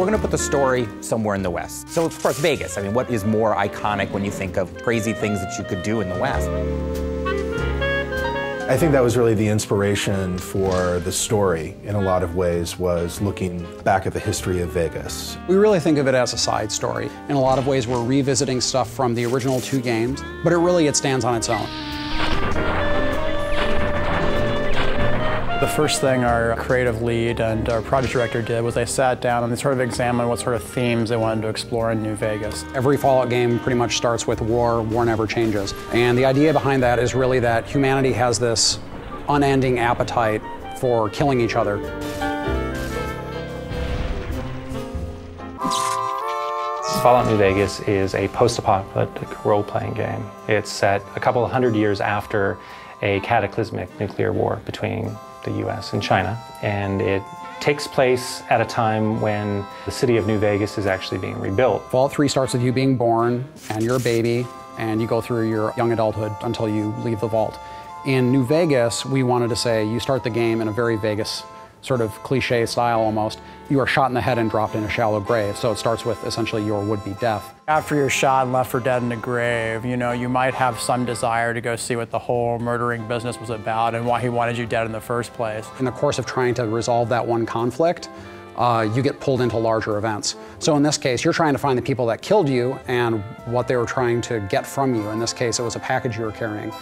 we're gonna put the story somewhere in the West. So of course, Vegas. I mean, what is more iconic when you think of crazy things that you could do in the West? I think that was really the inspiration for the story in a lot of ways, was looking back at the history of Vegas. We really think of it as a side story. In a lot of ways, we're revisiting stuff from the original 2 games, but it stands on its own. The first thing our creative lead and our project director did was they sat down and they sort of examined what sort of themes they wanted to explore in New Vegas. Every Fallout game pretty much starts with war. War never changes. And the idea behind that is really that humanity has this unending appetite for killing each other. Fallout New Vegas is a post-apocalyptic role-playing game. It's set a couple of hundred years after a cataclysmic nuclear war between the US and China, and it takes place at a time when the city of New Vegas is actually being rebuilt. Fallout 3 starts with you being born, and you're a baby, and you go through your young adulthood until you leave the vault. In New Vegas, we wanted to say you start the game in a very Vegas sort of cliche style almost. You are shot in the head and dropped in a shallow grave, so it starts with essentially your would-be death. After you're shot and left for dead in a grave, you know, you might have some desire to go see what the whole murdering business was about and why he wanted you dead in the first place. In the course of trying to resolve that one conflict, you get pulled into larger events. So in this case, you're trying to find the people that killed you and what they were trying to get from you. In this case, it was a package you were carrying.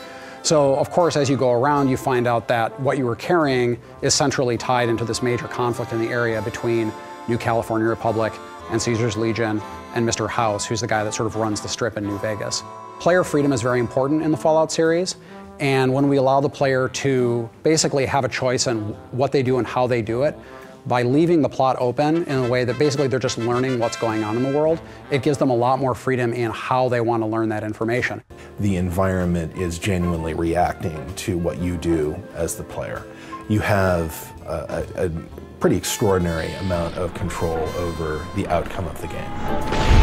So, of course, as you go around, you find out that what you were carrying is centrally tied into this major conflict in the area between New California Republic and Caesar's Legion and Mr. House, who's the guy that sort of runs the strip in New Vegas. Player freedom is very important in the Fallout series, and when we allow the player to basically have a choice in what they do and how they do it, by leaving the plot open in a way that basically they're just learning what's going on in the world, it gives them a lot more freedom in how they want to learn that information. The environment is genuinely reacting to what you do as the player. You have a pretty extraordinary amount of control over the outcome of the game.